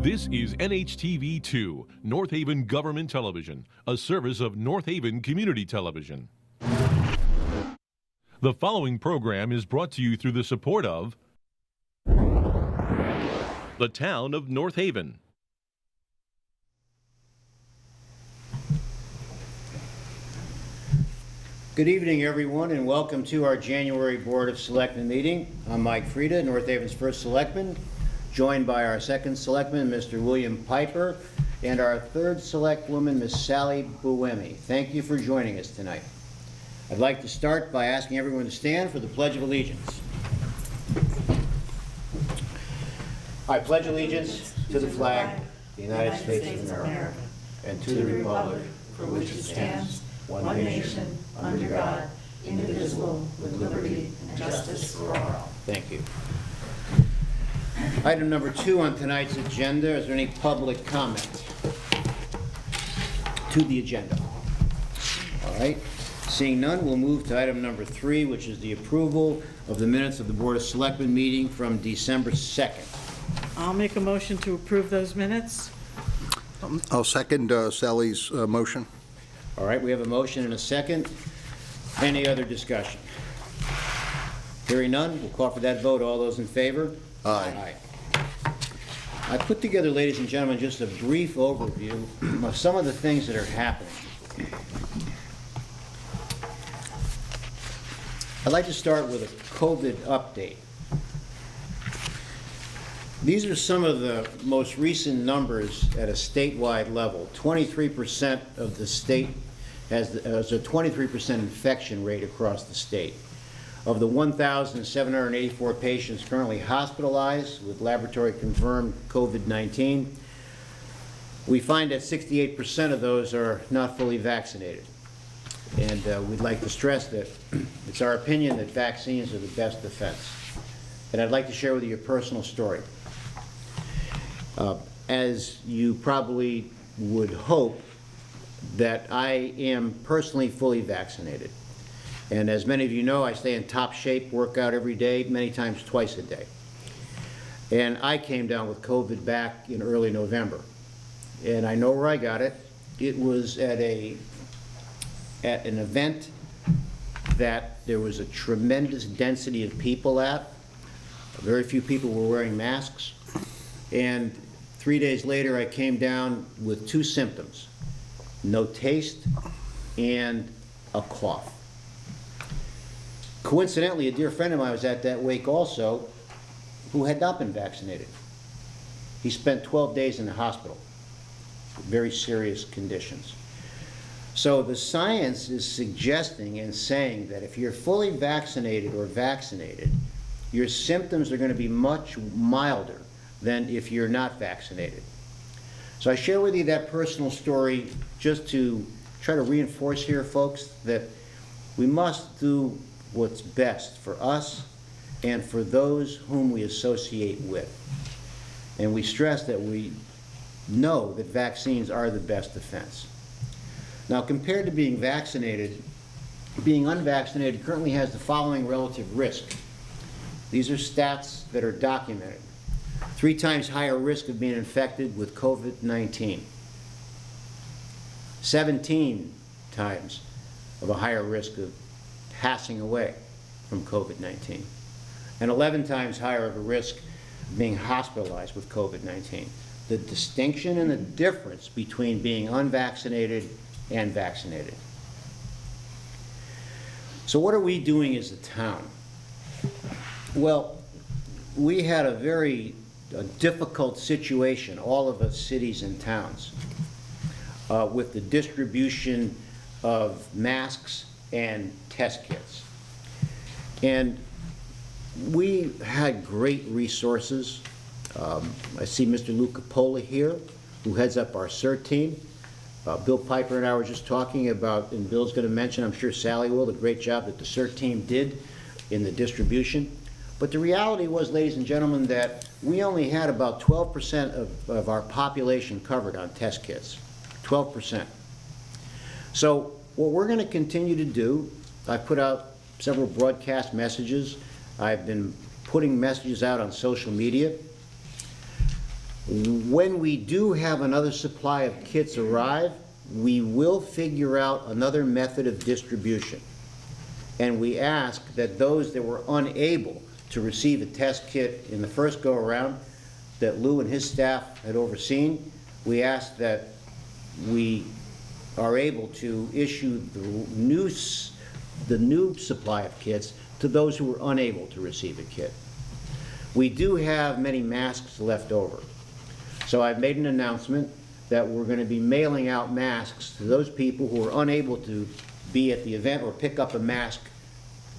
This is NHTV2, North Haven Government Television, a service of North Haven Community Television. The following program is brought to you through the support of the Town of North Haven. Good evening, everyone, and welcome to our January Board of Selectmen meeting. I'm Mike Frieda, North Haven's first Selectman, joined by our second Selectman, Mr. William Piper, and our third Selectwoman, Ms. Sally Buemi. Thank you for joining us tonight. I'd like to start by asking everyone to stand for the Pledge of Allegiance. I pledge allegiance to the flag of the United States of America, and to the republic for which it stands, one nation, under God, indivisible, with liberty and justice for all. Thank you. Item number 2 on tonight's agenda. Is there any public comment to the agenda? All right. Seeing none, we'll move to item number 3, which is the approval of the minutes of the Board of Selectmen meeting from December 2nd. I'll make a motion to approve those minutes. I'll second Sally's motion. All right, we have a motion and a second. Any other discussion? Hearing none, we'll call for that vote. All those in favor? Aye. I put together, ladies and gentlemen, just a brief overview of some of the things that are happening. I'd like to start with a COVID update. These are some of the most recent numbers at a statewide level. 23% of the state has a 23% infection rate across the state. Of the 1,784 patients currently hospitalized with laboratory-confirmed COVID-19, we find that 68% of those are not fully vaccinated. And we'd like to stress that it's our opinion that vaccines are the best defense. And I'd like to share with you a personal story. As you probably would hope, that I am personally fully vaccinated. And as many of you know, I stay in top shape, work out every day, many times twice a day. And I came down with COVID back in early November. And I know where I got it. It was at an event that there was a tremendous density of people at. Very few people were wearing masks. And 3 days later, I came down with 2 symptoms: no taste and a cough. Coincidentally, a dear friend of mine was at that wake also, who had not been vaccinated. He spent 12 days in the hospital with very serious conditions. So the science is suggesting and saying that if you're fully vaccinated or vaccinated, your symptoms are going to be much milder than if you're not vaccinated. So I share with you that personal story just to try to reinforce here, folks, that we must do what's best for us and for those whom we associate with. And we stress that we know that vaccines are the best defense. Now, compared to being vaccinated, being unvaccinated currently has the following relative risk. These are stats that are documented. 3 times higher risk of being infected with COVID-19. 17 times of a higher risk of passing away from COVID-19. And 11 times higher of a risk of being hospitalized with COVID-19. The distinction and the difference between being unvaccinated and vaccinated. So what are we doing as a town? Well, we had a very difficult situation, all of us cities and towns, with the distribution of masks and test kits. And we had great resources. I see Mr. Lou Capola here, who heads up our CERT team. Bill Piper and I were just talking about, and Bill's going to mention, I'm sure Sally will, the great job that the CERT team did in the distribution. But the reality was, ladies and gentlemen, that we only had about 12% of our population covered on test kits. 12%. So what we're going to continue to do, I've put out several broadcast messages. I've been putting messages out on social media. When we do have another supply of kits arrive, we will figure out another method of distribution. And we ask that those that were unable to receive a test kit in the first go-around that Lou and his staff had overseen, we ask that we are able to issue the new supply of kits to those who were unable to receive a kit. We do have many masks left over. So I've made an announcement that we're going to be mailing out masks to those people who are unable to be at the event or pick up a mask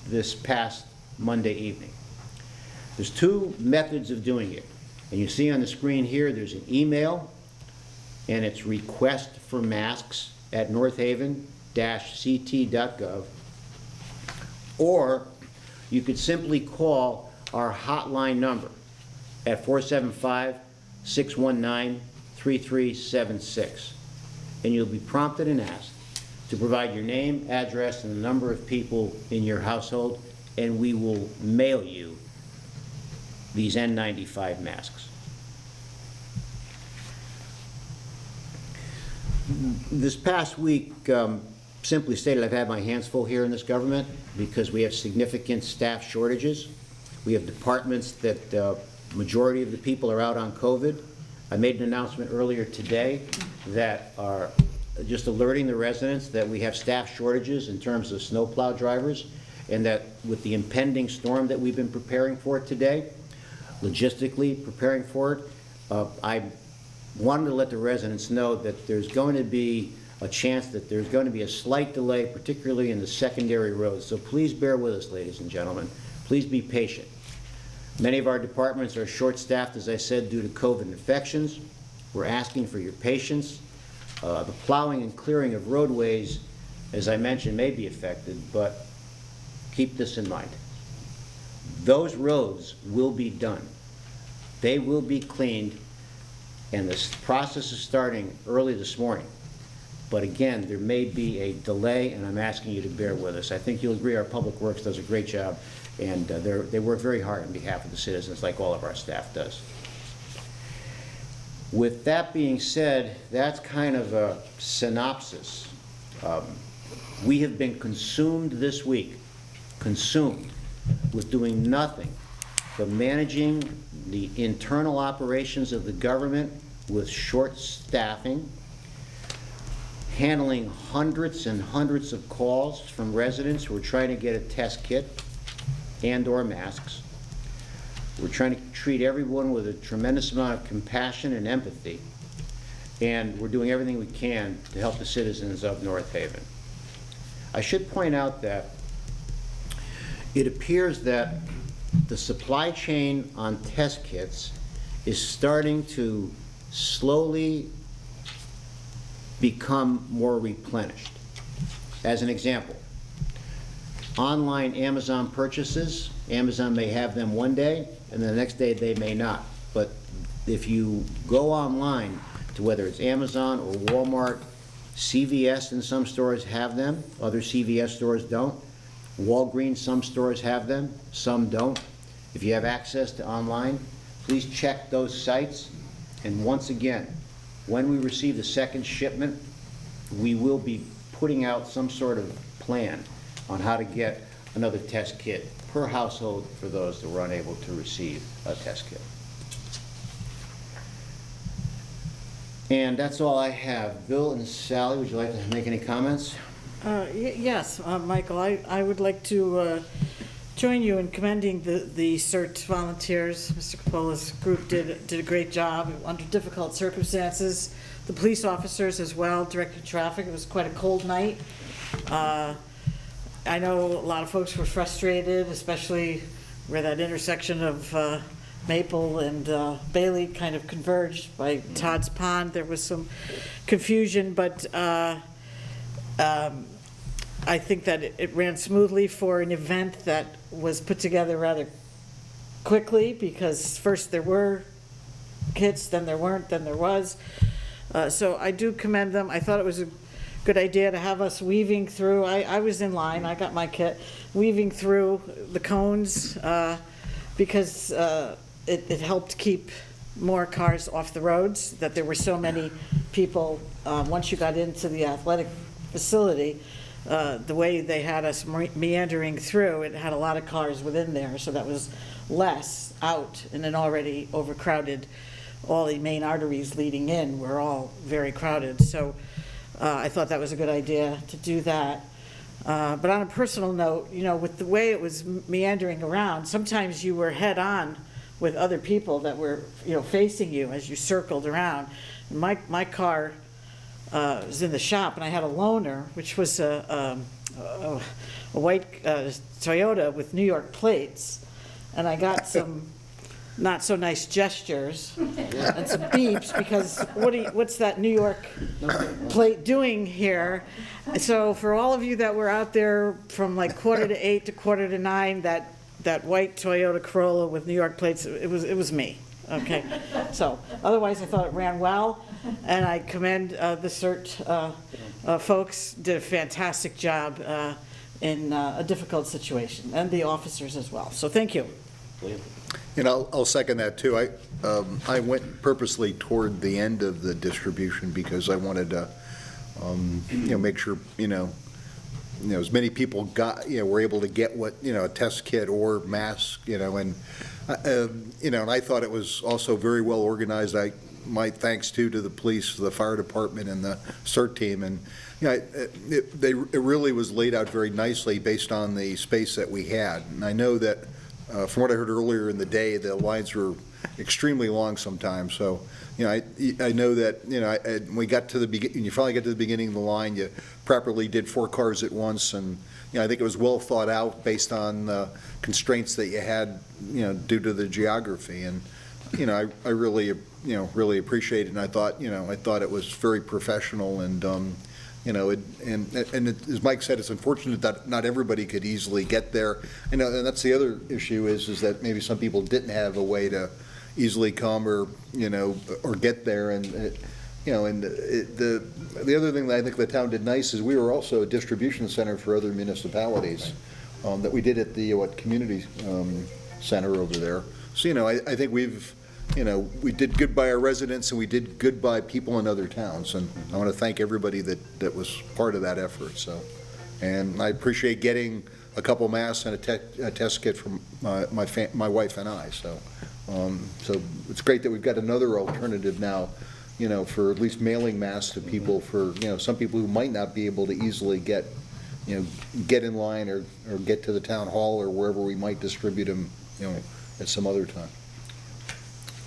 this past Monday evening. There's two methods of doing it. And you see on the screen here, there's an email, and it's request for masks at northaven-ct.gov. Or you could simply call our hotline number at 475-619-3376. And you'll be prompted and asked to provide your name, address, and the number of people in your household, and we will mail you these N95 masks. This past week, simply stated, I've had my hands full here in this government because we have significant staff shortages. We have departments that majority of the people are out on COVID. I made an announcement earlier today that are just alerting the residents that we have staff shortages in terms of snowplow drivers, and that with the impending storm that we've been preparing for today, logistically preparing for it, I wanted to let the residents know that there's going to be a chance that there's going to be a slight delay, particularly in the secondary roads. So please bear with us, ladies and gentlemen. Please be patient. Many of our departments are short-staffed, as I said, due to COVID infections. We're asking for your patience. The plowing and clearing of roadways, as I mentioned, may be affected, but keep this in mind. Those roads will be done. They will be cleaned, and this process is starting early this morning. But again, there may be a delay, and I'm asking you to bear with us. I think you'll agree our Public Works does a great job, and they work very hard on behalf of the citizens, like all of our staff does. With that being said, that's kind of a synopsis. We have been consumed this week, with doing nothing but managing the internal operations of the government with short staffing, handling hundreds and hundreds of calls from residents who are trying to get a test kit and/or masks. We're trying to treat everyone with a tremendous amount of compassion and empathy, and we're doing everything we can to help the citizens of North Haven. I should point out that it appears that the supply chain on test kits is starting to slowly become more replenished. As an example, online Amazon purchases, Amazon may have them one day, and the next day they may not. But if you go online to whether it's Amazon or Walmart, CVS in some stores have them, other CVS stores don't. Walgreens, some stores have them, some don't. If you have access to online, please check those sites. And once again, when we receive the second shipment, we will be putting out some sort of plan on how to get another test kit per household for those that were unable to receive a test kit. And that's all I have. Bill and Sally, would you like to make any comments? Yes, Michael, I would like to join you in commending the CERT volunteers. Mr. Capolla's group did a great job under difficult circumstances. The police officers as well, directed traffic. It was quite a cold night. I know a lot of folks were frustrated, especially where that intersection of Maple and Bailey kind of converged by Todd's Pond. There was some confusion, but I think that it ran smoothly for an event that was put together rather quickly, because first there were kits, then there weren't, then there was. So I do commend them. I thought it was a good idea to have us weaving through. I was in line, I got my kit, weaving through the cones because it helped keep more cars off the roads, that there were so many people, once you got into the athletic facility, the way they had us meandering through, it had a lot of cars within there, so that was less out in an already overcrowded, all the main arteries leading in were all very crowded. So I thought that was a good idea to do that. But on a personal note, you know, with the way it was meandering around, sometimes you were head-on with other people that were, you know, facing you as you circled around. And my car was in the shop, and I had a loaner, which was a white Toyota with New York plates, and I got some not so nice gestures and some beeps because what's that New York plate doing here? So for all of you that were out there from like 7:45 to 8:45, that white Toyota Corolla with New York plates, it was me. Okay, so otherwise I thought it ran well, and I commend the CERT folks. Did a fantastic job in a difficult situation, and the officers as well. So thank you. And I'll second that too. I went purposely toward the end of the distribution because I wanted to, make sure, as many people were able to get what, a test kit or mask, and I thought it was also very well organized. My thanks to the police, the fire department, and the CERT team, and it really was laid out very nicely based on the space that we had. And I know that from what I heard earlier in the day, the lines were extremely long sometimes. So, I know that when we got to when you finally got to the beginning of the line, you properly did 4 cars at once, and I think it was well thought out based on the constraints that you had, due to the geography. And I really really appreciate it. And I thought it was very professional, and as Mike said, it's unfortunate that not everybody could easily get there. And that's the other issue is that maybe some people didn't have a way to easily come or get there. And the other thing that I think the town did nice is we were also a distribution center for other municipalities that we did at the community center over there. So I think we did good by our residents, and we did good by people in other towns, and I want to thank everybody that was part of that effort. So, and I appreciate getting a couple masks and a test kit from my wife and I. So, so it's great that we've got another alternative now, for at least mailing masks to people for some people who might not be able to easily get in line or get to the town hall or wherever we might distribute them at some other time.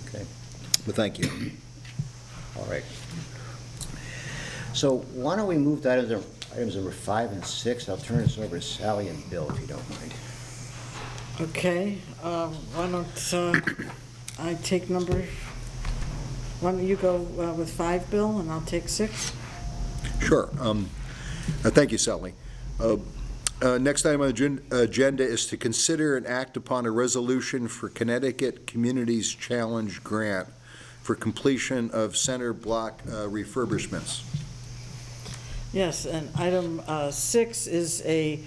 Okay. But thank you. All right. So why don't we move to items number 5 and 6? I'll turn this over to Sally and Bill, if you don't mind. Okay, why don't I take why don't you go with 5, Bill, and I'll take 6? Sure. Thank you, Sally. Next item on the agenda is to consider and act upon a resolution for Connecticut Communities Challenge Grant for completion of center block refurbishments. Yes, and item 6 is a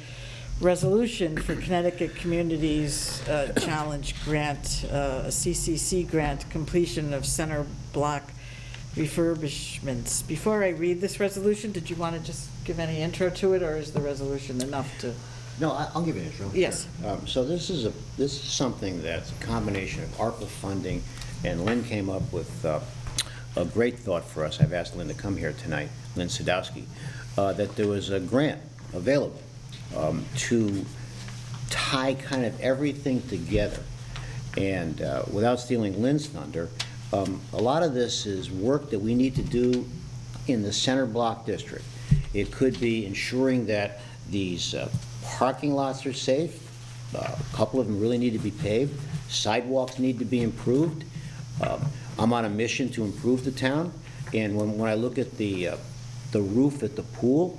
resolution for Connecticut Communities Challenge Grant, a CCC grant, completion of center block refurbishments. Before I read this resolution, did you want to just give any intro to it, or is the resolution enough to? No, I'll give you an intro. Yes. So this is something that's a combination of ARPA funding, and Lynn came up with a great thought for us. I've asked Lynn to come here tonight, Lynn Sadowski, that there was a grant available to tie kind of everything together. And without stealing Lynn's thunder, a lot of this is work that we need to do in the center block district. It could be ensuring that these parking lots are safe. A couple of them really need to be paved. Sidewalks need to be improved. I'm on a mission to improve the town, and when I look at the roof at the pool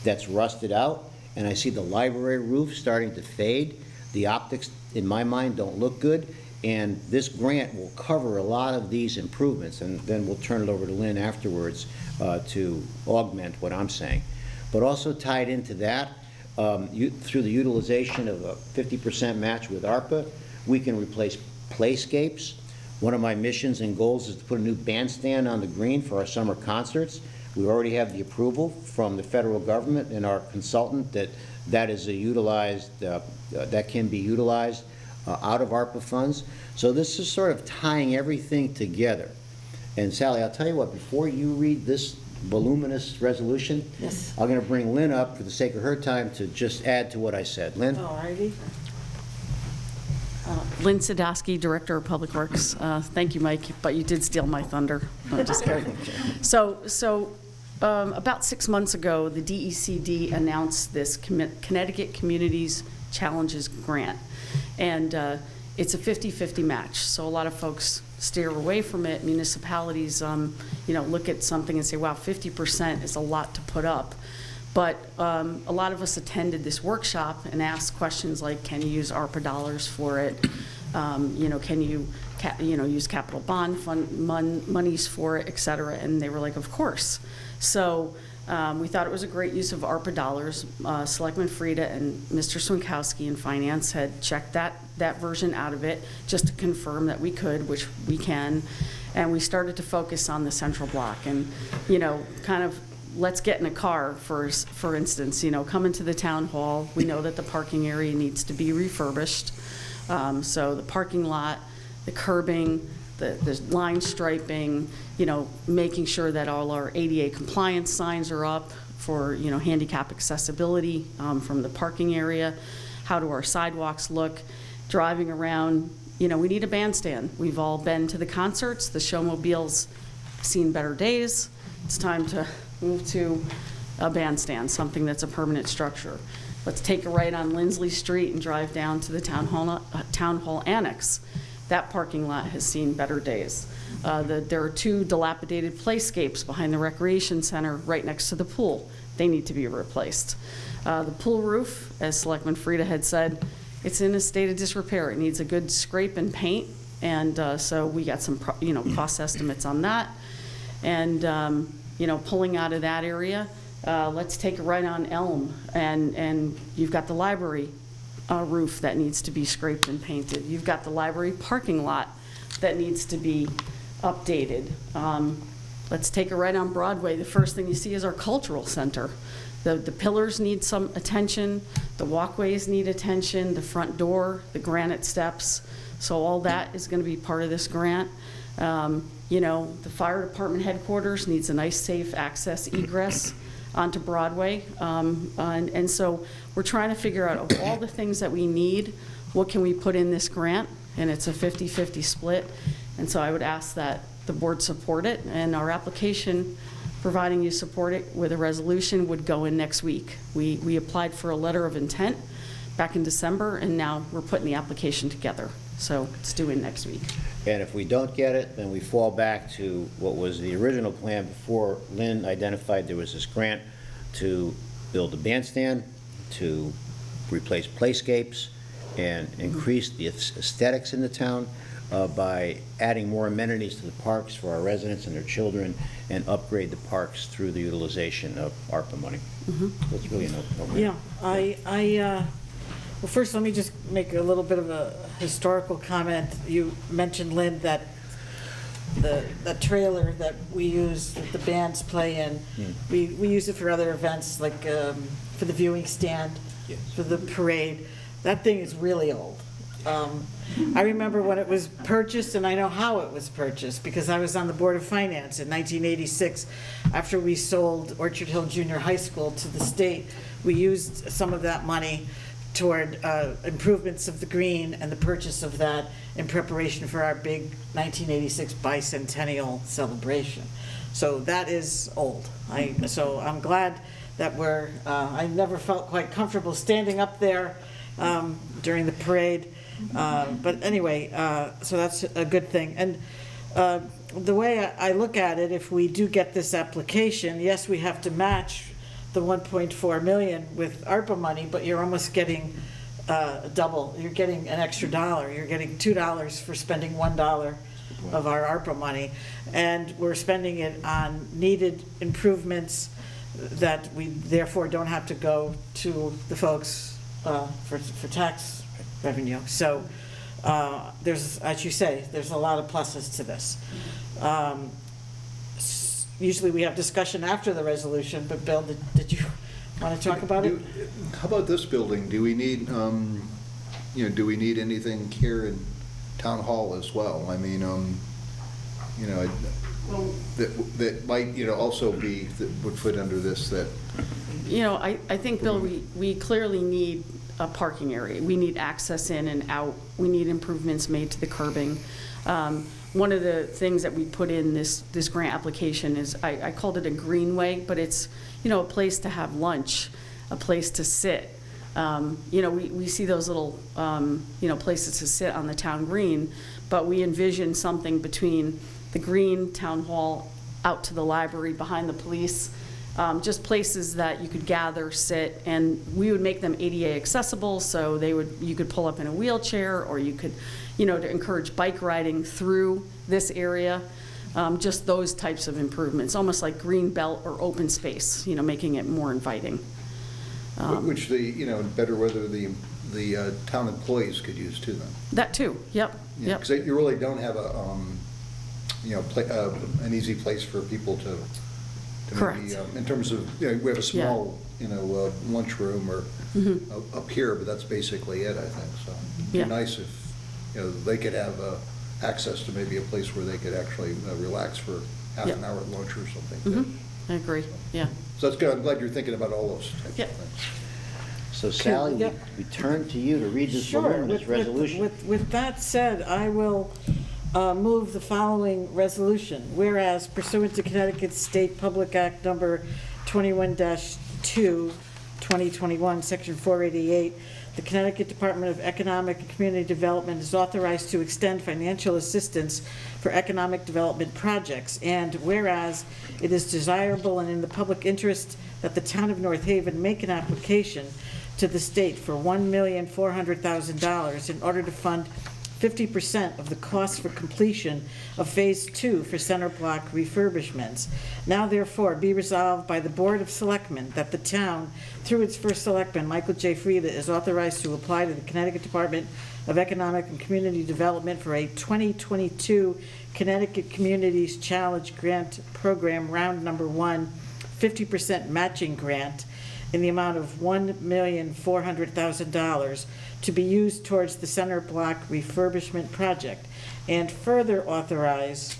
that's rusted out, and I see the library roof starting to fade, the optics in my mind don't look good. And this grant will cover a lot of these improvements, and then we'll turn it over to Lynn afterwards to augment what I'm saying. But also tied into that, through the utilization of a 50% match with ARPA, we can replace playscapes. One of my missions and goals is to put a new bandstand on the green for our summer concerts. We already have the approval from the federal government and our consultant that that can be utilized out of ARPA funds. So this is sort of tying everything together. And Sally, I'll tell you what, before you read this voluminous resolution, Yes. I'm going to bring Lynn up for the sake of her time to just add to what I said. Lynn? All righty. Lynn Sadowski, Director of Public Works. Thank you, Mike, but you did steal my thunder. I'm just kidding. So about 6 months ago, the DECD announced this Connecticut Communities Challenges Grant. And it's a 50-50 match. So a lot of folks steer away from it. Municipalities, look at something and say, wow, 50% is a lot to put up. But a lot of us attended this workshop and asked questions like, can you use ARPA dollars for it? Can you, use capital bond fund monies for it, et cetera? And they were like, of course. So we thought it was a great use of ARPA dollars. Selectman Frieda and Mr. Swinkowski in Finance had checked that version out of it just to confirm that we could, which we can. And we started to focus on the central block and, kind of let's get in a car for instance, come into the town hall. We know that the parking area needs to be refurbished. So the parking lot, the curbing, the line striping, making sure that all our ADA compliance signs are up for, handicap accessibility from the parking area. How do our sidewalks look? Driving around, we need a bandstand. We've all been to the concerts. The showmobiles seen better days. It's time to move to a bandstand, something that's a permanent structure. Let's take a right on Lindsley Street and drive down to the town hall annex. That parking lot has seen better days. There are 2 dilapidated playscapes behind the recreation center right next to the pool. They need to be replaced. The pool roof, as Selectman Frieda had said, it's in a state of disrepair. It needs a good scrape and paint, and so we got some cost estimates on that. And pulling out of that area, let's take a right on Elm, and you've got the library roof that needs to be scraped and painted. You've got the library parking lot that needs to be updated. Let's take a right on Broadway. The first thing you see is our cultural center. The pillars need some attention, the walkways need attention, the front door, the granite steps. So all that is going to be part of this grant. The fire department headquarters needs a nice, safe access egress onto Broadway. And so we're trying to figure out, of all the things that we need, what can we put in this grant? And it's a 50-50 split. And so I would ask that the board support it, and our application, providing you support it with a resolution, would go in next week. We applied for a letter of intent back in December, and now we're putting the application together. So it's due in next week. And if we don't get it, then we fall back to what was the original plan before Lynn identified there was this grant to build a bandstand, to replace playscapes, and increase the aesthetics in the town by adding more amenities to the parks for our residents and their children, and upgrade the parks through the utilization of ARPA money. So it's really no-brainer. Yeah, well, first, let me just make a little bit of a historical comment. You mentioned, Lynn, that the trailer that we use, that the bands play in, we use it for other events, like for the viewing stand, Yes. for the parade. That thing is really old. I remember when it was purchased, and I know how it was purchased, because I was on the Board of Finance in 1986. After we sold Orchard Hill Junior High School to the state, we used some of that money toward improvements of the green and the purchase of that in preparation for our big 1986 bicentennial celebration. So that is old. So I'm glad that I never felt quite comfortable standing up there during the parade. But anyway, so that's a good thing. And the way I look at it, if we do get this application, yes, we have to match the 1.4 million with ARPA money, but you're almost getting double. You're getting an extra $1. You're getting $2 for spending $1 of our ARPA money. And we're spending it on needed improvements that we therefore don't have to go to the folks for tax revenue. So There's, as you say, there's a lot of pluses to this. Usually we have discussion after the resolution, but Bill, did you want to talk about it? How about this building? Do we need, do we need anything here in Town Hall as well? I mean, that might, also be, that would fit under this, that, I think, Bill, we clearly need a parking area. We need access in and out. We need improvements made to the curbing. One of the things that we put in this grant application is, I called it a greenway, but it's, a place to have lunch, a place to sit. We see those little, places to sit on the town green, but we envision something between the green, town hall, out to the library, behind the police, just places that you could gather, sit, and we would make them ADA accessible, so you could pull up in a wheelchair, or you could, to encourage bike riding through this area. Just those types of improvements, almost like green belt or open space, making it more inviting. which better whether the town employees could use too then. That too, yep, yep. Because you really don't have an easy place for people to Correct. maybe, in terms of, we have a small, lunchroom or up here, but that's basically it, I think, so. It'd Yeah. be nice if, they could have access to maybe a place where they could actually relax for half Yeah. an hour at lunch or something. I agree, yeah. So that's good, I'm glad you're thinking about all those types Yeah. of things. So Sally, Yeah. we turn to you to read this Sure. voluminous resolution. With that said, I will move the following resolution. Whereas pursuant to Connecticut State Public Act Number 21-2, 2021, Section 488, the Connecticut Department of Economic and Community Development is authorized to extend financial assistance for economic development projects. And whereas it is desirable and in the public interest that the town of North Haven make an application to the state for $1,400,000 in order to fund 50% of the cost for completion of Phase 2 for center block refurbishments. Now therefore be resolved by the Board of Selectmen that the town, through its first selectman, Michael J. Frieda, is authorized to apply to the Connecticut Department of Economic and Community Development for a 2022 Connecticut Communities Challenge Grant Program Round Number 1 50% matching grant in the amount of $1,400,000 to be used towards the center block refurbishment project, and further authorize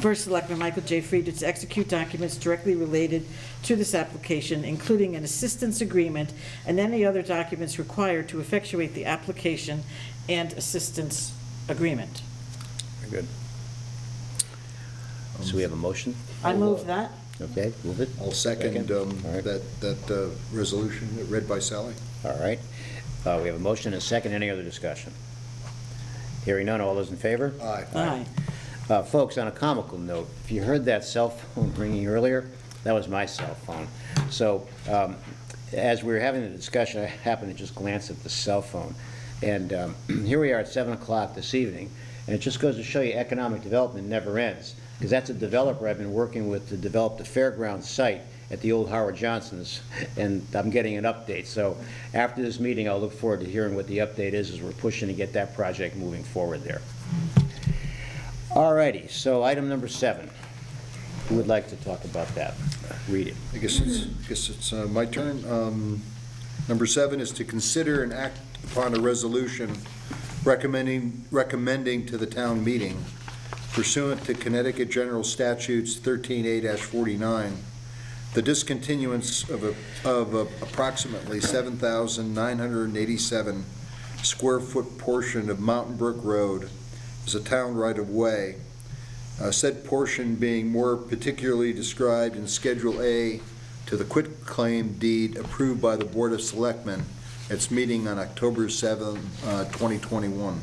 First Selectman Michael J. Frieda to execute documents directly related to this application, including an assistance agreement and any other documents required to effectuate the application and assistance agreement. Very good. So we have a motion? I move that. Okay, move it. I'll second All right. that resolution read by Sally. All right. We have a motion and a second. Any other discussion? Hearing none, all those in favor? Aye. Aye. Folks, on a comical note, if you heard that cell phone ringing earlier, that was my cell phone. So as we were having the discussion, I happened to just glance at the cell phone. And here we are at 7 o'clock this evening, and it just goes to show you economic development never ends, because that's a developer I've been working with to develop the fairground site at the old Howard Johnson's, and I'm getting an update. So after this meeting, I'll look forward to hearing what the update is as we're pushing to get that project moving forward there. All righty, so item number 7. Who would like to talk about that? Read it. I guess it's my turn. Number 7 is to consider and act upon a resolution recommending to the town meeting pursuant to Connecticut General Statutes 13A-49, the discontinuance of approximately 7,987 square foot portion of Mountain Brook Road as a town right-of-way, said portion being more particularly described in Schedule A to the quitclaim deed approved by the Board of Selectmen at its meeting on October 7, 2021.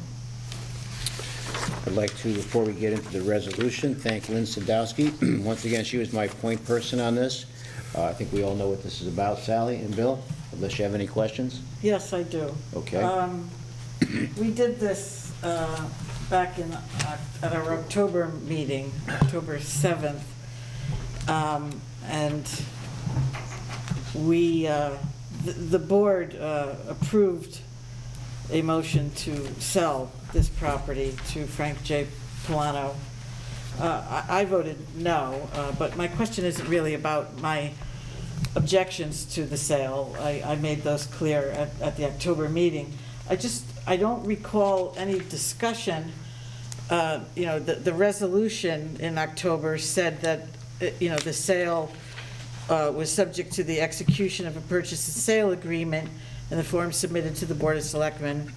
I'd like to, before we get into the resolution, thank Lynn Sadowski. Once again, she was my point person on this. I think we all know what this is about, Sally and Bill, unless you have any questions. Yes, I do. Okay. We did this back in, at our October meeting, October 7th. And we, the board approved a motion to sell this property to Frank J. Polano. I voted no, but my question isn't really about my objections to the sale. I made those clear at the October meeting. I don't recall any discussion. The resolution in October said that, the sale was subject to the execution of a purchase and sale agreement in the form submitted to the Board of Selectmen,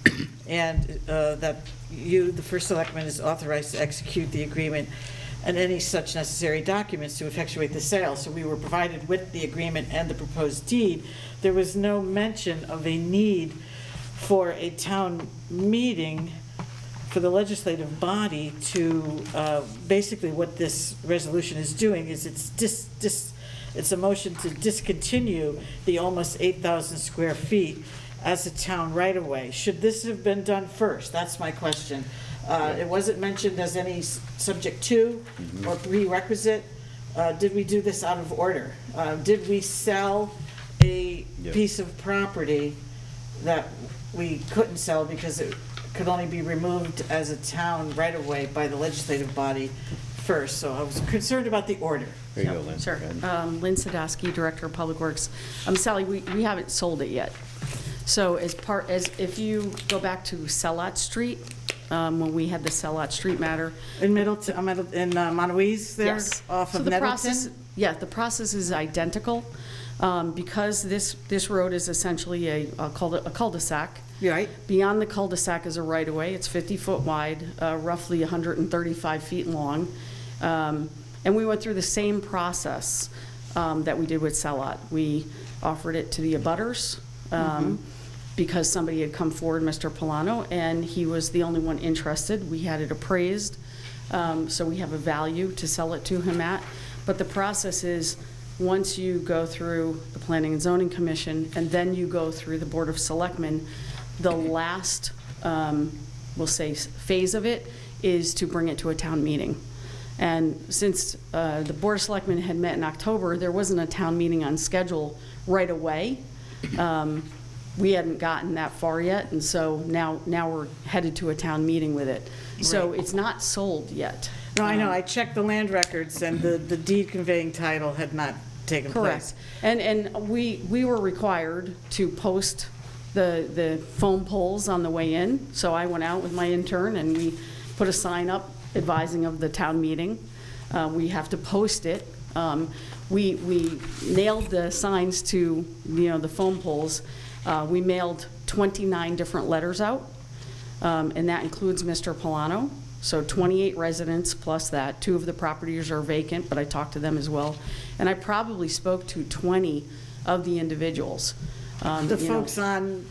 and that you, the first selectman, is authorized to execute the agreement and any such necessary documents to effectuate the sale. So we were provided with the agreement and the proposed deed. There was no mention of a need for a town meeting for the legislative body to, basically what this resolution is doing is it's a motion to discontinue the almost 8,000 square feet as a town right-of-way. Should this have been done first? That's my question. It wasn't mentioned as any subject to or prerequisite. Did we do this out of order? Did we sell a piece of property that we couldn't sell because it could only be removed as a town right-of-way by the legislative body first? So I was concerned about the order. There you go, Lynn. Sure. Lynn Sadowski, Director of Public Works. Sally, we haven't sold it yet. So if you go back to Sellat Street, when we had the Sellat Street matter. In Middletown, in Montauk there? Yes. Off of So Middleton? the process is identical, because this road is essentially a cul-de-sac. Right. Beyond the cul-de-sac is a right-of-way. It's 50-foot wide, roughly 135 feet long. And we went through the same process that we did with Sellat. We offered it to the abutters because somebody had come forward, Mr. Polano, and he was the only one interested. We had it appraised, so we have a value to sell it to him at. But the process is, once you go through the Planning and Zoning Commission and then you go through the Board of Selectmen, the last, we'll say, phase of it is to bring it to a town meeting. And since the Board of Selectmen had met in October, there wasn't a town meeting on schedule right away. We hadn't gotten that far yet, and so now we're headed to a town meeting with it. So it's not sold yet. No, I know. I checked the land records, and the deed conveying title had not taken place. Correct. And we were required to post the foam poles on the way in. So I went out with my intern, and we put a sign up advising of the town meeting. We have to post it. We nailed the signs to, the foam poles. We mailed 29 different letters out, and that includes Mr. Polano. So 28 residents plus that. 2 of the properties are vacant, but I talked to them as well. And I probably spoke to 20 of the individuals. The folks on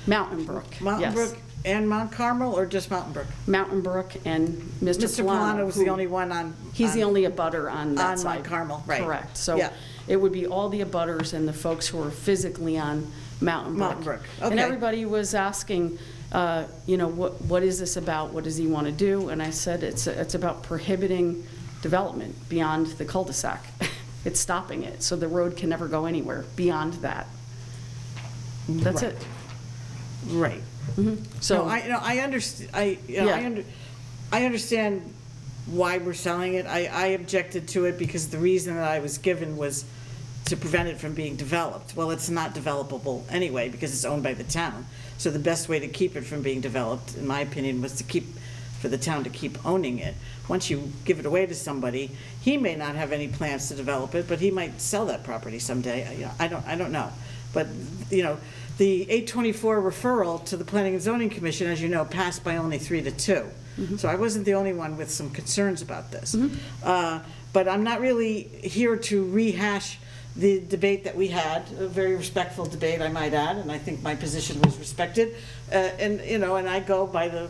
Mountain Brook. Mountain yes. Brook and Mount Carmel, or just Mountain Brook? Mountain Brook and Mr. Polano was the only one on. He's the only abutter on that side. On Mount Carmel, right. Correct. So yeah. It would be all the abutters and the folks who are physically on Mountain Brook. Mountain Brook, okay. And everybody was asking, what is this about? What does he want to do? And I said, it's about prohibiting development beyond the cul-de-sac. It's stopping it, so the road can never go anywhere beyond that. That's Right. it. Right. So No, I understand. I understand why we're selling it. I objected to it because the reason that I was given was to prevent it from being developed. Well, it's not developable anyway because it's owned by the town. So the best way to keep it from being developed, in my opinion, was for the town to keep owning it. Once you give it away to somebody, he may not have any plans to develop it, but he might sell that property someday. I don't know. But, the 824 referral to the Planning and Zoning Commission, as you know, passed by only 3-2. So I wasn't the only one with some concerns about this. But I'm not really here to rehash the debate that we had, a very respectful debate, I might add, and I think my position was respected. And I go by the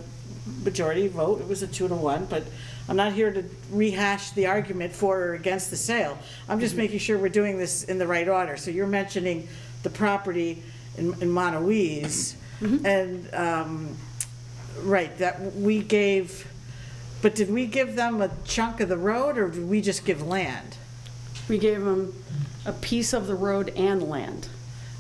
majority vote. It was a 2-1, but I'm not here to rehash the argument for or against the sale. I'm just making sure we're doing this in the right order. So you're mentioning the property in Montauk, and right, that we gave, but did we give them a chunk of the road, or did we just give land? we gave them a piece of the road and land.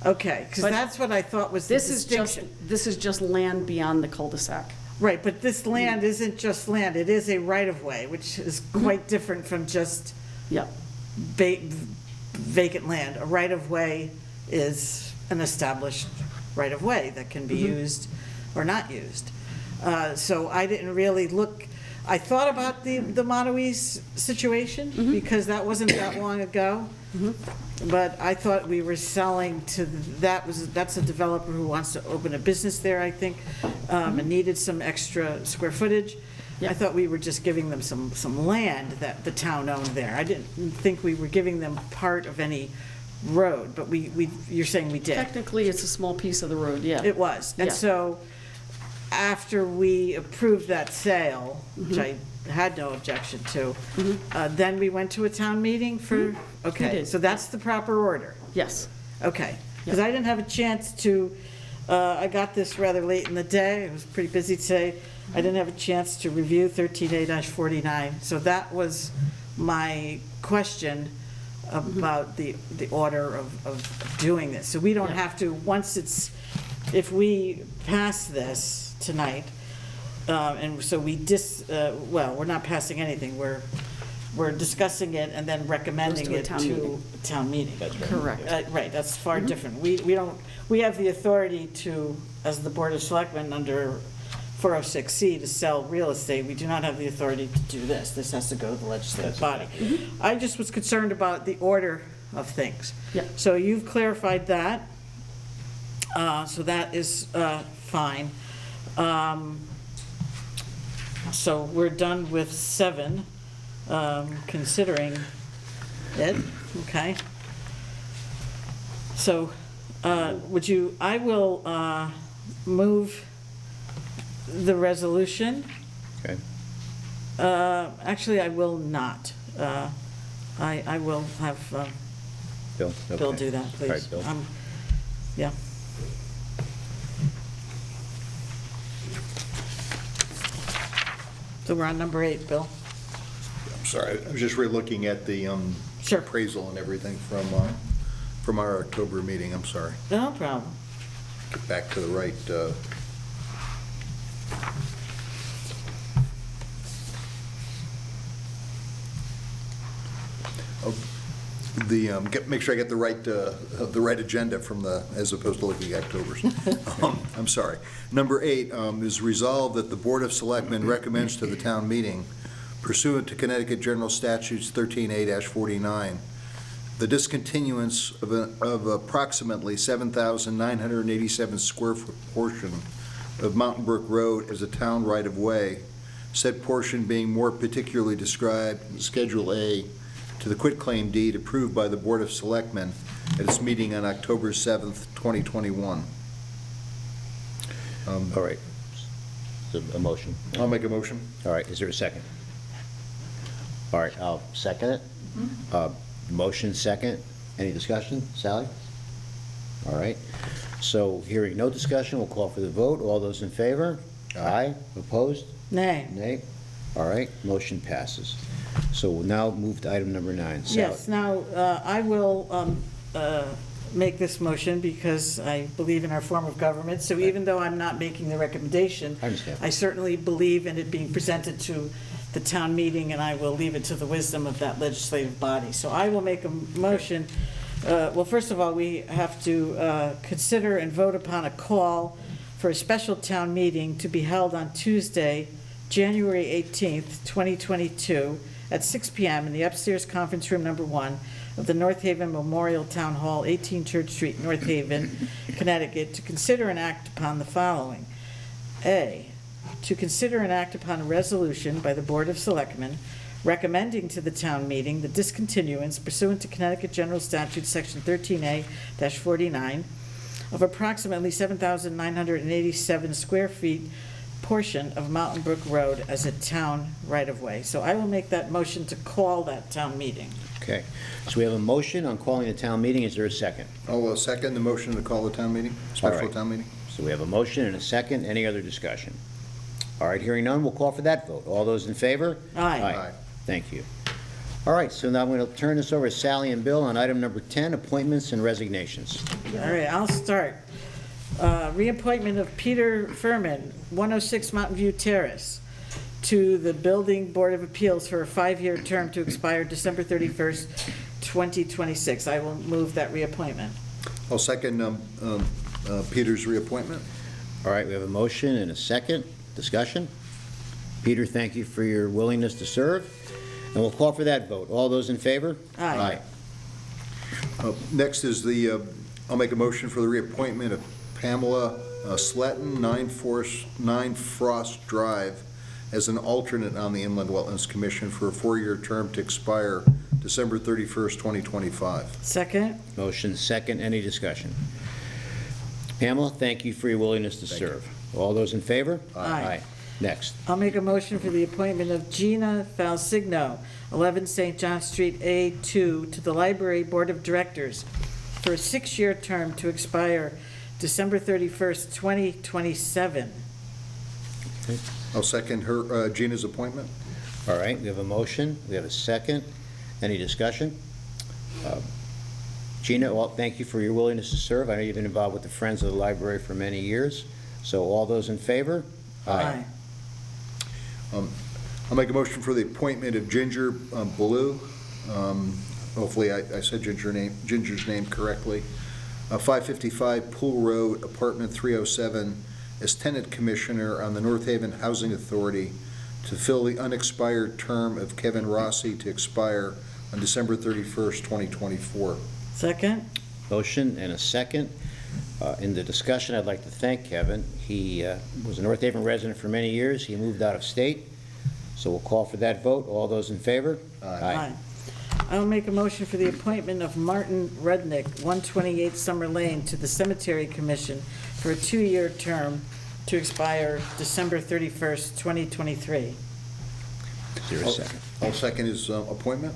Okay, because But that's what I thought was the This is distinction. this is just land beyond the cul-de-sac. Right, but this land isn't just land, it is a right-of-way, which is quite different from just Yep, vacant land. A right-of-way is an established right-of-way that can be used or not used. So I didn't really look, I thought about the Montaukese situation, because that wasn't that long ago. But I thought we were selling to, that's a developer who wants to open a business there, I think, and needed some extra square footage. Yeah. I thought we were just giving them some land that the town owned there. I didn't think we were giving them part of any road, but you're saying we did. technically, it's a small piece of the road, yeah. It was. And Yeah. so after we approved that sale, which I had no objection to, then we went to a town meeting for, okay, did. so that's the proper order. Yes, Okay. Because I didn't have a chance to, I got this rather late in the day. I was pretty busy today. I didn't have a chance to review 13A-49. So that was my question about the order of doing this. So we don't have to, once it's, if we pass this tonight, and so we well, we're not passing anything, we're discussing it and then recommending Goes it to a town to meeting. a town meeting. correct. Right, that's far different. We have the authority to, as the Board of Selectmen, under 406C, to sell real estate. We do not have the authority to do this. This has to go to the legislative body. I just was concerned about the order of things. Yep. So you've clarified that. So that is fine. So we're done with 7, considering it, okay? So, I will move the resolution. Okay. Actually, I will not. I will have Bill? Bill Okay. do that, please. All right, Bill. Yeah. So we're on number 8, Bill. I'm sorry, I was just re-looking at the Sure. appraisal and everything from our October meeting, I'm sorry. No problem. Get back to the right, make sure I get the right agenda from as opposed to looking at October's. I'm sorry. Number 8 is resolved that the Board of Selectmen recommends to the town meeting pursuant to Connecticut General Statutes 13A-49, the discontinuance of approximately 7,987 square foot portion of Mountain Brook Road as a town right-of-way, said portion being more particularly described in Schedule A to the quitclaim deed approved by the Board of Selectmen at its meeting on October 7th, 2021. All right. So a motion. I'll make a motion. All right, is there a second? All right, I'll second it. Motion second. Any discussion? Sally? All right. So hearing no discussion, we'll call for the vote. All those in favor? Aye. Opposed? Nay. Nay? All right, motion passes. So we'll now move to item number 9. Sally? Yes, now, I will make this motion because I believe in our form of government. So even though I'm not making the recommendation, I understand. I certainly believe in it being presented to the town meeting, and I will leave it to the wisdom of that legislative body. So I will make a motion. Well, first of all, we have to consider and vote upon a call for a special town meeting to be held on Tuesday, January 18th, 2022, at 6 p.m. in the upstairs conference room number 1 of the North Haven Memorial Town Hall, 18 Church Street, North Haven, Connecticut, to consider and act upon the following. A, to consider and act upon a resolution by the Board of Selectmen recommending to the town meeting the discontinuance pursuant to Connecticut General Statute, Section 13A-49, of approximately 7,987 square feet portion of Mountain Brook Road as a town right-of-way. So I will make that motion to call that town meeting. Okay. So we have a motion on calling the town meeting. Is there a second? I'll second the motion to call the town meeting, special right. town meeting. So we have a motion and a second. Any other discussion? All right, hearing none, we'll call for that vote. All those in favor? Aye. Aye. Thank you. All right, so now I'm going to turn this over to Sally and Bill on item number 10, appointments and resignations. All right, I'll start. Reappointment of Peter Furman, 106 Mountain View Terrace, to the Building Board of Appeals for a 5-year term to expire December 31st, 2026. I will move that reappointment. I'll second Peter's reappointment. All right, we have a motion and a second. Discussion? Peter, thank you for your willingness to serve, and we'll call for that vote. All those in favor? Aye. Next is I'll make a motion for the reappointment of Pamela Sletton, 9 Frost Drive, as an alternate on the Inland Wetlands Commission for a 4-year term to expire December 31st, 2025. Second? Motion second. Any discussion? Pamela, thank you for your willingness to serve. All those in favor? Aye. Next. I'll make a motion for the appointment of Gina Falsigno, 11 St. John Street, A2, to the Library Board of Directors for a 6-year term to expire December 31st, 2027. I'll second Gina's appointment. All right, we have a motion. We have a second. Any discussion? Gina, well, thank you for your willingness to serve. I know you've been involved with the Friends of the Library for many years. So all those in favor? Aye. I'll make a motion for the appointment of Ginger Ballou. Hopefully I said Ginger's name correctly. 555 Pool Road, Apartment 307, as tenant commissioner on the North Haven Housing Authority to fill the unexpired term of Kevin Rossi to expire on December 31st, 2024. Second? Motion and a second. In the discussion, I'd like to thank Kevin. He was a North Haven resident for many years. He moved out of state. So we'll call for that vote. All those in favor? Aye. I'll make a motion for the appointment of Martin Rudnick, 128 Summer Lane, to the Cemetery Commission for a 2-year term to expire December 31st, 2023. Is there a second? I'll second his appointment.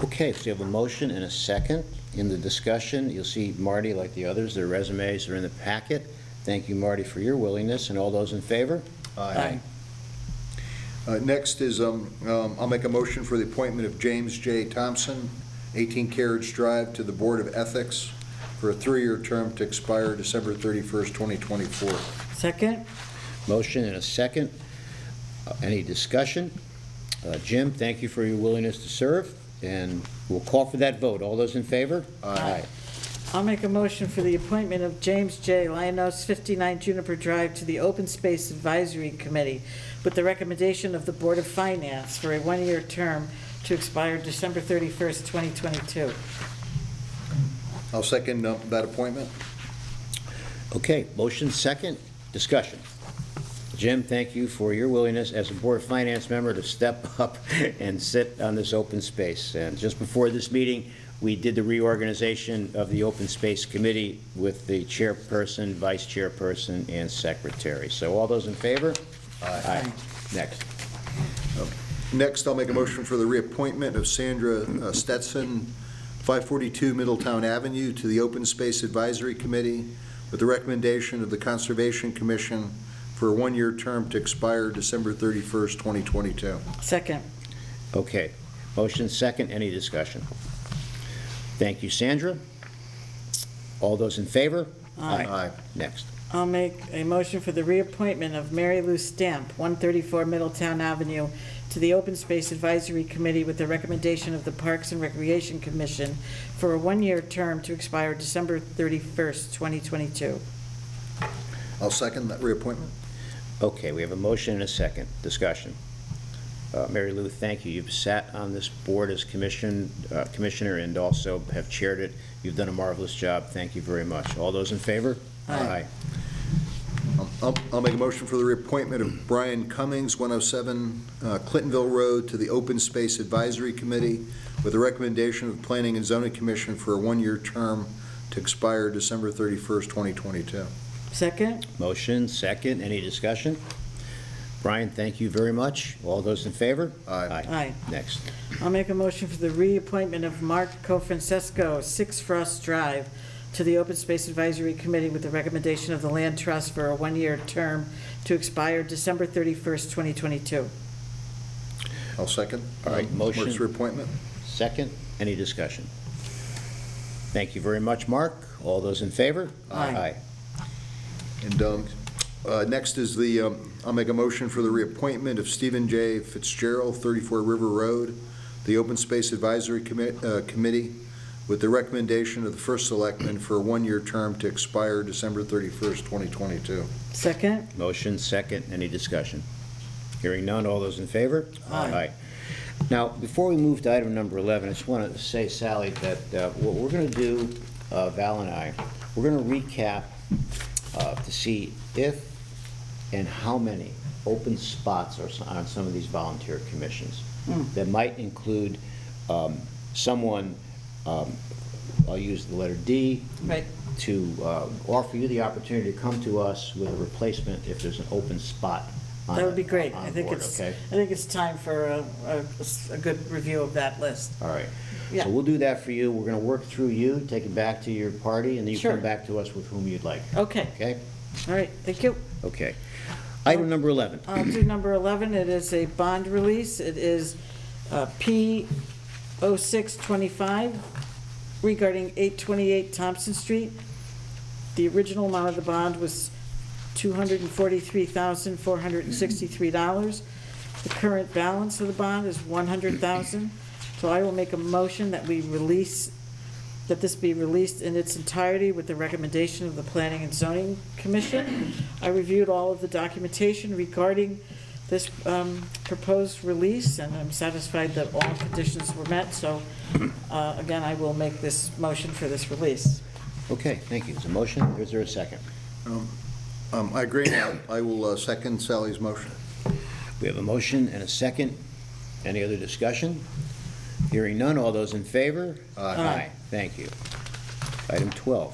Okay, so you have a motion and a second. In the discussion, you'll see Marty, like the others, their resumes are in the packet. Thank you, Marty, for your willingness, and all those in favor? Aye. Next is, I'll make a motion for the appointment of James J. Thompson, 18 Carriage Drive, to the Board of Ethics for a 3-year term to expire December 31st, 2024. Second? Motion and a second. Any discussion? Jim, thank you for your willingness to serve, and we'll call for that vote. All those in favor? Aye. I'll make a motion for the appointment of James J. Lionos, 59 Juniper Drive, to the Open Space Advisory Committee with the recommendation of the Board of Finance for a 1-year term to expire December 31st, 2022. I'll second that appointment. Okay, motion second. Discussion. Jim, thank you for your willingness as a Board of Finance member to step up and sit on this open space. And just before this meeting, we did the reorganization of the Open Space Committee with the chairperson, vice chairperson, and secretary. So all those in favor? Aye. Next. Next, I'll make a motion for the reappointment of Sandra Stetson, 542 Middletown Avenue, to the Open Space Advisory Committee with the recommendation of the Conservation Commission for a 1-year term to expire December 31st, 2022. Second. Okay. Motion second. Any discussion? Thank you, Sandra. All those in favor? Aye. Next. I'll make a motion for the reappointment of Mary Lou Stamp, 134 Middletown Avenue, to the Open Space Advisory Committee with the recommendation of the Parks and Recreation Commission for a 1-year term to expire December 31st, 2022. I'll second that reappointment. Okay, we have a motion and a second. Discussion. Mary Lou, thank you. You've sat on this board as commissioner and also have chaired it. You've done a marvelous job. Thank you very much. All those in favor? Aye. I'll make a motion for the reappointment of Brian Cummings, 107 Clintonville Road, to the Open Space Advisory Committee with the recommendation of the Planning and Zoning Commission for a 1-year term to expire December 31st, 2022. Second? Motion, second. Any discussion? Brian, thank you very much. All those in favor? Aye. Aye. Next. I'll make a motion for the reappointment of Mark Cofrancesco, 6 Frost Drive, to the Open Space Advisory Committee with the recommendation of the Land Trust for a 1-year term to expire December 31st, 2022. I'll second. All right, motion. Mark's reappointment. Second, any discussion? Thank you very much, Mark. All those in favor? Aye. And next is I'll make a motion for the reappointment of Stephen J. Fitzgerald, 34 River Road, the Open Space Advisory Committee, with the recommendation of the first selectman for a one-year term to expire December 31st, 2022. Second? Motion, second, any discussion? Hearing none, all those in favor? Aye. Now, before we move to item number 11, I just want to say, Sally, that what we're going to do, Val and I, we're going to recap to see if and how many open spots are on some of these volunteer commissions. That might include someone, I'll use the letter D, Right. to offer you the opportunity to come to us with a replacement if there's an open spot on That would be great. on I think board, it's, okay? I think it's time for a good review of that list. All right. Yeah. So we'll do that for you. We're going to work through you, take it back to your party, and then you Sure. come back to us with whom you'd like. Okay, Okay? all right, thank you. Okay. Item number 11. I'll do number 11. It is a bond release. It is P 0625 regarding 828 Thompson Street. The original amount of the bond was $243,463. The current balance of the bond is $100,000. So I will make a motion that we release, that this be released in its entirety with the recommendation of the Planning and Zoning Commission. I reviewed all of the documentation regarding this proposed release, and I'm satisfied that all conditions were met. So again, I will make this motion for this release. Okay, thank you. Is there a motion, or is there a second? I agree. I will second Sally's motion. We have a motion and a second. Any other discussion? Hearing none, all those in favor? Aye. Thank you. Item 12.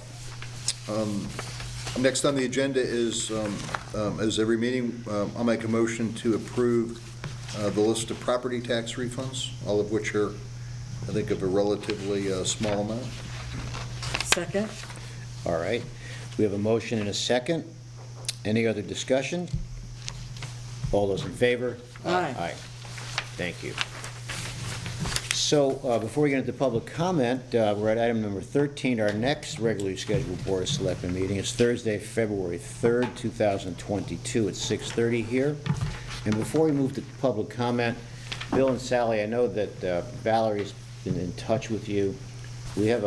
Next on the agenda is, as every meeting, I'll make a motion to approve the list of property tax refunds, all of which are, I think, of a relatively small amount. Second? All right. We have a motion and a second. Any other discussion? All those in favor? Aye. Aye. Thank you. So before we get into public comment, we're at item number 13. Our next regularly scheduled Board of Selectmen meeting is Thursday, February 3rd, 2022 at 6:30 here. And before we move to public comment, Bill and Sally, I know that Valerie's been in touch with you. We have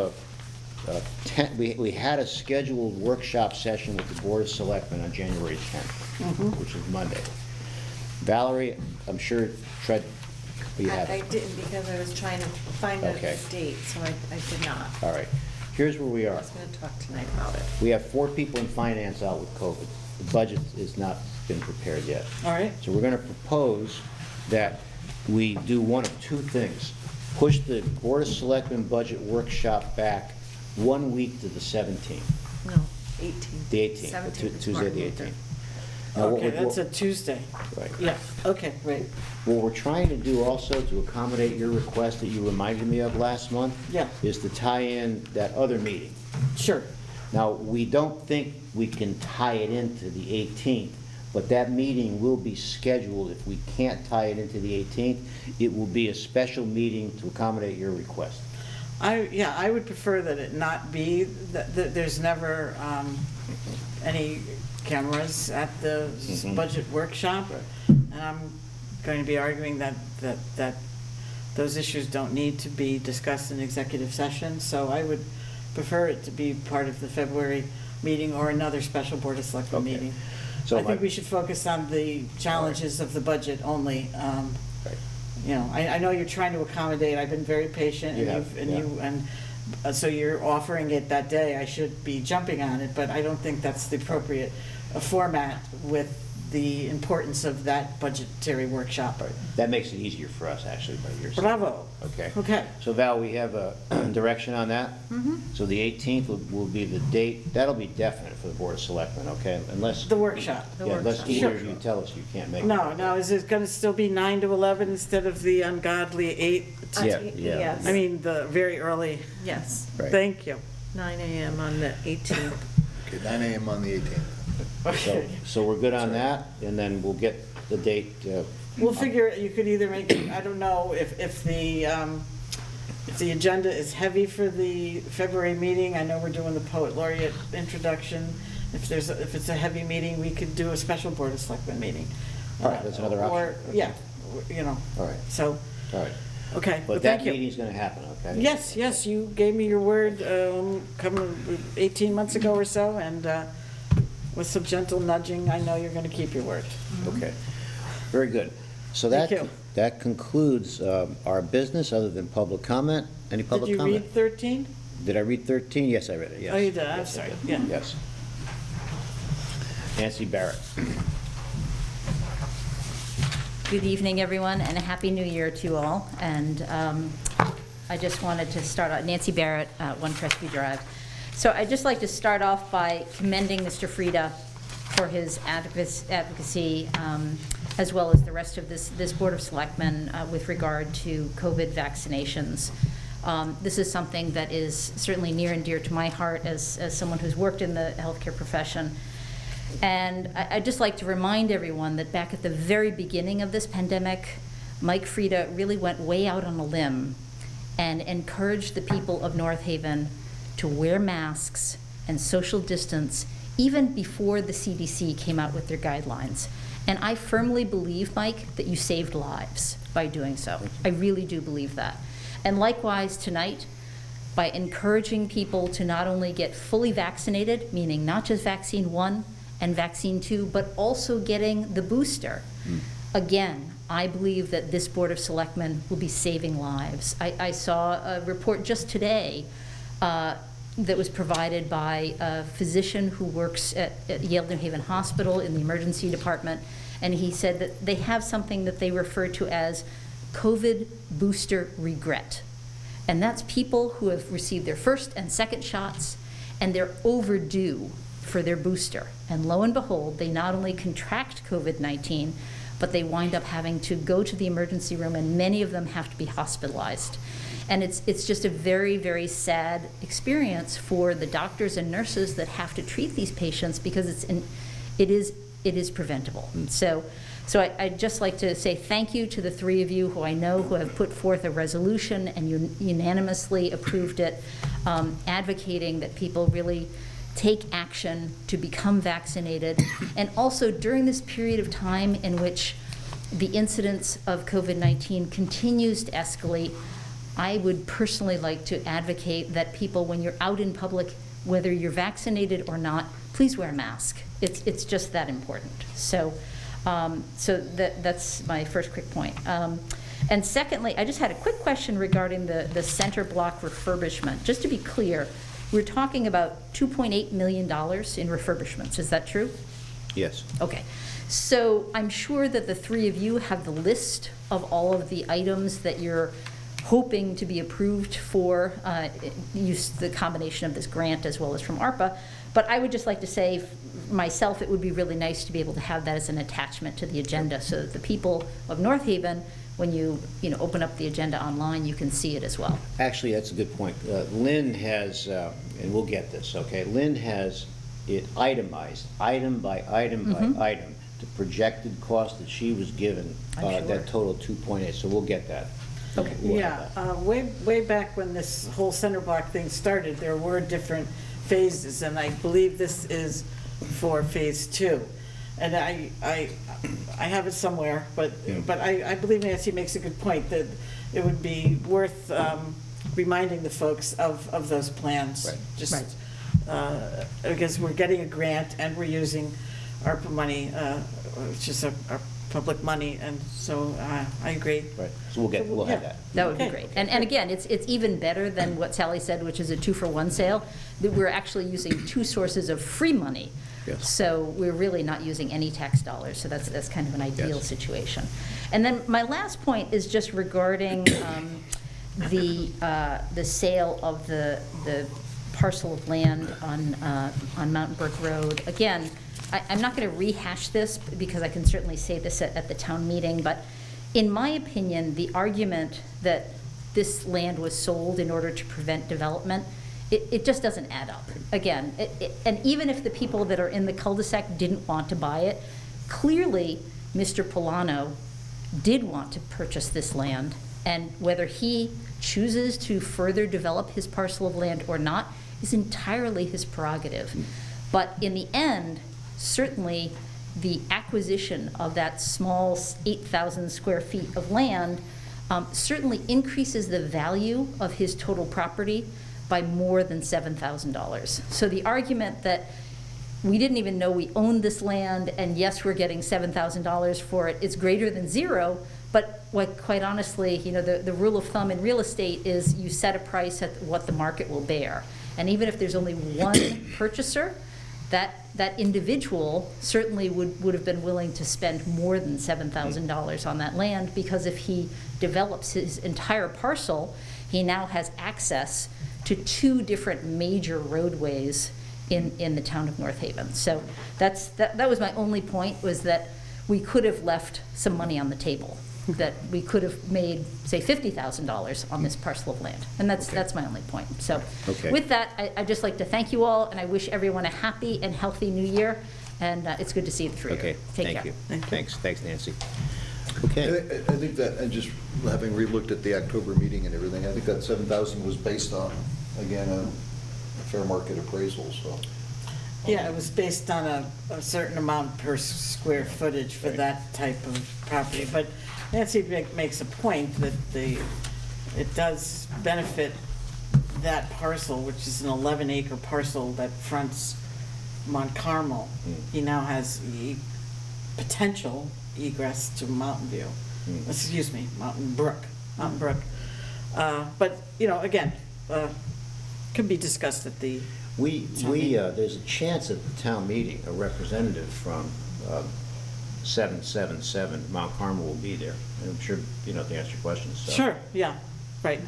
we had a scheduled workshop session with the Board of Selectmen on January 10th, which is Monday. Valerie, I'm sure, tried, you have I it. didn't because I was trying to find a Okay. date, so I did not. All right. Here's where we I are. was going to talk tonight about it. We have 4 people in finance out with COVID. The budget has not been prepared yet. All right. So we're going to propose that we do one of 2 things. Push the Board of Selectmen budget workshop back 1 week to the 17th, No, 18. the 18th, 17th is Tuesday Martin the Luther. 18th. Now, what Okay, we're- that's a Tuesday. Right. Yeah, okay, great. What we're trying to do also to accommodate your request that you reminded me of last month Yeah. is to tie in that other meeting. Sure. Now, we don't think we can tie it into the 18th, but that meeting will be scheduled. If we can't tie it into the 18th, it will be a special meeting to accommodate your request. I would prefer that it not be, that there's never any cameras at the budget workshop. And I'm going to be arguing that those issues don't need to be discussed in executive session. So I would prefer it to be part of the February meeting or another special Board of Selectmen Okay. meeting. So I think my- we should focus on the challenges of the budget only. Right. You know, I know you're trying to accommodate, I've been very patient, You and have, so you're offering it that day, I should be jumping on it, but I don't think that's the appropriate format with the importance of that budgetary workshop. That makes it easier for us, actually, by your side. Bravo. Okay. Okay. So Val, we have a direction on that? So the 18th will be the date. That'll be definite for the Board of Selectmen, okay? Unless, The workshop. The yeah, unless workshop. either of Sure. you tell us you can't make it. No, is it gonna still be 9 to 11 instead of the ungodly 8? Yeah, yeah. Yes. I mean, the very early, Yes, Right. thank you. 9 a.m. on the 18th. Okay, 9 a.m. on the 18th. So we're good on that, and then we'll get the date, We'll figure, you could either make, I don't know, if the agenda is heavy for the February meeting, I know we're doing the poet laureate introduction. If it's a heavy meeting, we could do a special Board of Selectmen meeting. All right, that's another option. Or, yeah, you know. All right. So, all right. okay, well, But that thank you. meeting's gonna happen, okay? Yes, you gave me your word, coming 18 months ago or so, and with some gentle nudging, I know you're gonna keep your word. Okay, very good. So Thank you. that concludes our business, other than public comment. Any Did public you comment? read 13? Did I read 13? Yes, I read it, yes. Oh, you did, I'm Yes, I sorry, did. yeah. Yes. Nancy Barrett. Good evening, everyone, and a Happy New Year to you all. And I just wanted to start out, Nancy Barrett, 1 Crestview Drive. So I'd just like to start off by commending Mr. Frieda for his advocacy, as well as the rest of this Board of Selectmen with regard to COVID vaccinations. This is something that is certainly near and dear to my heart as someone who's worked in the healthcare profession. And I'd just like to remind everyone that back at the very beginning of this pandemic, Mike Frieda really went way out on a limb and encouraged the people of North Haven to wear masks and social distance even before the CDC came out with their guidelines. And I firmly believe, Mike, that you saved lives by doing so. I really do believe that. And likewise tonight, by encouraging people to not only get fully vaccinated, meaning not just vaccine 1 and vaccine 2, but also getting the booster. Again, I believe that this Board of Selectmen will be saving lives. I saw a report just today that was provided by a physician who works at Yale New Haven Hospital in the emergency department, and he said that they have something that they refer to as COVID booster regret. And that's people who have received their first and second shots, and they're overdue for their booster. And lo and behold, they not only contract COVID-19, but they wind up having to go to the emergency room, and many of them have to be hospitalized. And it's just a very, very sad experience for the doctors and nurses that have to treat these patients, because it is preventable. So I'd just like to say thank you to the 3 of you who I know who have put forth a resolution and unanimously approved it, advocating that people really take action to become vaccinated. And also during this period of time in which the incidence of COVID-19 continues to escalate, I would personally like to advocate that people, when you're out in public, whether you're vaccinated or not, please wear a mask. It's just that important. So that's my first quick point. And secondly, I just had a quick question regarding the center block refurbishment. Just to be clear, we're talking about $2.8 million in refurbishments. Is that true? Yes. Okay. So I'm sure that the 3 of you have the list of all of the items that you're hoping to be approved for use the combination of this grant as well as from ARPA. But I would just like to say, myself, it would be really nice to be able to have that as an attachment to the agenda, so that the people of North Haven, when you open up the agenda online, you can see it as well. Actually, that's a good point. Lynn has, and we'll get this, okay? Lynn has it itemized, item by item by item, the projected cost that she was given, I'm sure. that total 2.8, so we'll get that. Okay. We'll have Yeah, that. way back when this whole center block thing started, there were different phases, and I believe this is for phase 2. And I have it somewhere, but I believe Nancy makes a good point, that it would be worth reminding the folks of those plans. Right. Just Right. because we're getting a grant and we're using ARPA money, which is our public money, and so I agree. Right, so we'll have that. That would be Okay. great. And again, it's even better than what Sally said, which is a 2-for-1 sale, that we're actually using 2 sources of free money. Yes. So we're really not using any tax dollars, so that's kind of an ideal Yes. situation. And then my last point is just regarding the sale of the parcel of land on Mountain Brook Road. Again, I'm not going to rehash this, because I can certainly say this at the town meeting, but in my opinion, the argument that this land was sold in order to prevent development, it just doesn't add up. Again, and even if the people that are in the cul-de-sac didn't want to buy it, clearly Mr. Polano did want to purchase this land, and whether he chooses to further develop his parcel of land or not is entirely his prerogative. But in the end, certainly the acquisition of that small 8,000 square feet of land certainly increases the value of his total property by more than $7,000. So the argument that we didn't even know we owned this land, and yes, we're getting $7,000 for it, is greater than zero. But quite honestly, you know, the rule of thumb in real estate is you set a price at what the market will bear. And even if there's only one purchaser, that individual certainly would have been willing to spend more than $7,000 on that land, because if he develops his entire parcel, he now has access to 2 different major roadways in the town of North Haven. So that was my only point, was that we could have left some money on the table, that we could have made, say, $50,000 on this parcel of land. And that's my only point. So with that, I'd just like to thank you all, and I wish everyone a happy and healthy new year, and it's good to see you through. Okay, Take thank care. you. Thank you. Thanks, Nancy. Okay. I think that, and just having relooked at the October meeting and everything, I think that 7,000 was based on, again, a fair market appraisal, so. Yeah, it was based on a certain amount per square footage for that type of property. But Nancy makes a point that it does benefit that parcel, which is an 11-acre parcel that fronts Mount Carmel. He now has potential egress to Mountain View. Excuse me, Mountain Brook. But, you know, again, could be discussed at the There's a chance at the town meeting, a representative from 777 Mount Carmel will be there. And I'm sure, you know, to answer your questions. So. Sure, yeah, right.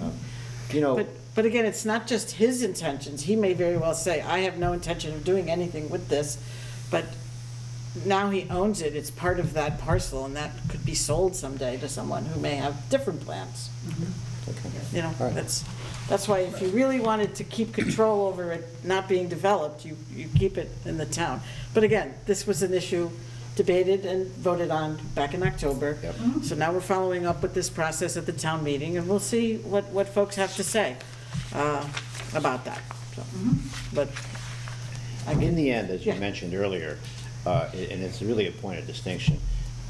You know, But again, it's not just his intentions. He may very well say, I have no intention of doing anything with this, but now he owns it, it's part of that parcel, and that could be sold someday to someone who may have different plans. You know, All right. that's why if you really wanted to keep control over it not being developed, you keep it in the town. But again, this was an issue debated and voted on back in October. Yep. So now we're following up with this process at the town meeting, and we'll see what folks have to say about that. So, but in the end, as you Yeah. mentioned earlier, and it's really a point of distinction,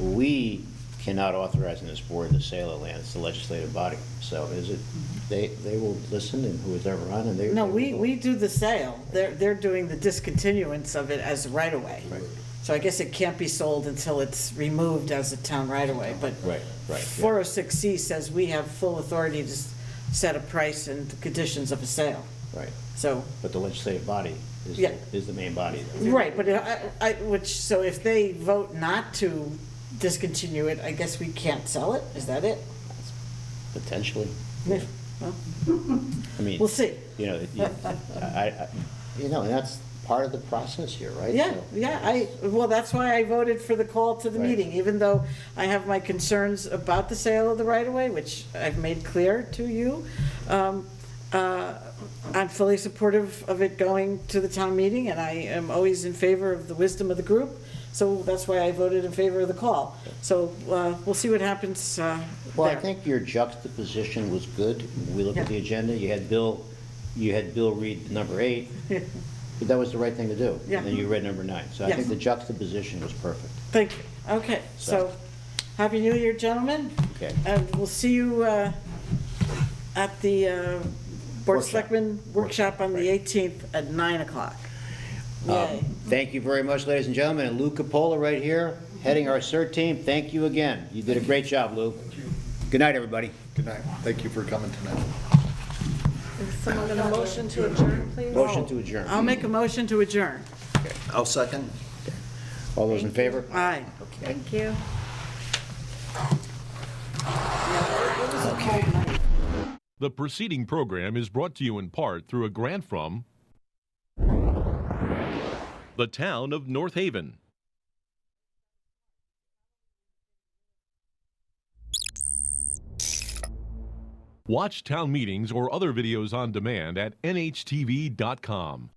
we cannot authorize in this board the sale of land. It's the legislative body. So is it, they will listen, and who is ever on, and they. no, they will we do the sale. They're doing the discontinuance of it as right-of-way. Right. So I guess it can't be sold until it's removed as a town right-of-way, but Right, yeah. 406C says we have full authority to set a price and the conditions of a sale. Right, So, but the legislative body is, Yeah. is the main body. right, but so if they vote not to discontinue it, I guess we can't sell it? Is that it? Potentially. Yeah, well, I mean. we'll see. You know, you know, and that's part of the process here, right? Yeah, So- yeah, well, that's why I voted for the call to the Right. meeting, even though I have my concerns about the sale of the right-of-way, which I've made clear to you. I'm fully supportive of it going to the town meeting, and I am always in favor of the wisdom of the group, so that's why I voted in favor of the call. So, we'll see what happens there. Well, I think your juxtaposition was good. We look at the Yeah. agenda, you had Bill read number 8, but that was the right thing to do. Yeah. And then you read number 9. So I Yes. think the juxtaposition was perfect. Thank you. Okay, so, Happy New Year, gentlemen. Okay. And we'll see you at the Board of Workshop. Selectmen workshop on the Right. 18th at 9 o'clock. Yay. Thank you very much, ladies and gentlemen. And Lou Capola right here, heading our CERT team. Thank you again. You did a great job, Lou. Good night, everybody. Good night. Thank you for coming tonight. Is someone going to motion to adjourn, please? Motion to adjourn. I'll make a motion to adjourn. I'll second. All those in favor? Aye. Thank you. The preceding program is brought to you in part through a grant from the town of North Haven. Watch town meetings or other videos on demand at nhtv.com.